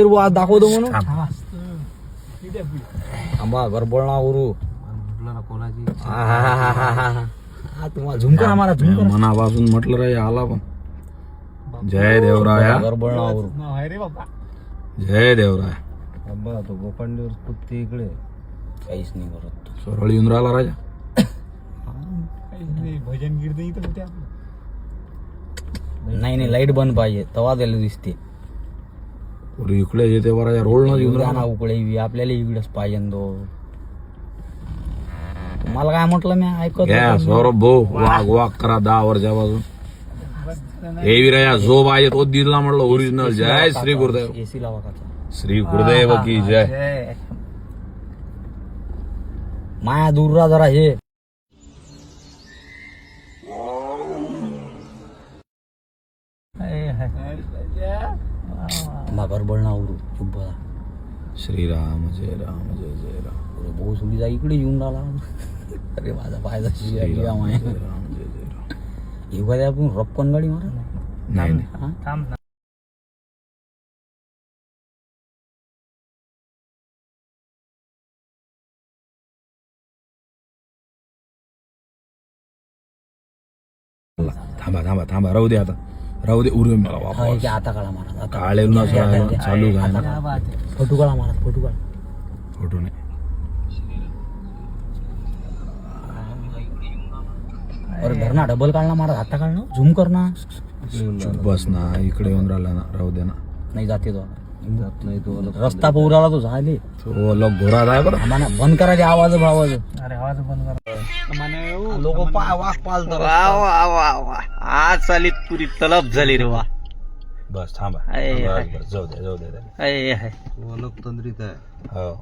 दाखवतो म्हणून आंबा गरबळणा उरू तुम्हाला झुमकर मारा झुमकर मनापासून म्हटलं रे आला पण जय देवराया गरबळणा उरू जय देवराय आंबा तो गोपांडीवर कुत्ते इकडे काहीच नाही करत सरळ येऊन राहिला राजा भजन गिरते इथं होते नाही लाईट बंद पाहिजे तवा त्याला दिसते इकडे येते बरं रोड न येऊन ना उकडे आपल्याला इकडेच पाहिजे तो तुम्हाला काय म्हटलं मी ऐकत घ्या सौरभ भाऊ वाघ वाघ करा 10 वर्षापासून हे विराया जो पाहिजे तो दिला म्हटलं ओरिजिनल जय श्री गुरुदेव एसी लावा का श्री गुरुदेव की जय माया दूररा जरा हे गरबळणा उरू चुप बघा श्रीराम जय राम जय जय राम भाऊ सुडी जा इकडे येऊन राहिला अरे माझा पायदा श्रीराम जय राम जय जय राम एखाद्या आपण रपकन गाडी मारा नाही थांब ना थांबा थांबा थांबा राहू दे आता राहू दे उरू मला वापस आता काळा मारा काळे चालू काय फोटो काढा मारा फोटो काढा फोटो नाही अरे धरणा डबल काढला मारा आता काढणं झूम कर ना बस ना इकडे येऊन राहिला ना राहू दे ना नाही जाते तो नाही तो रस्ता पोराला तो झाले तो लोक घोरात आहे बरं आम्हाला बंद करायचे आवाज अरे आवाज बंद कर लोक वाघ पालतात आज चालीत पुरी तलब झाली रे वा बस थांबा आहे, बस, आहे. बस, जाऊ दे आहे लोकतंत्रित आहे हो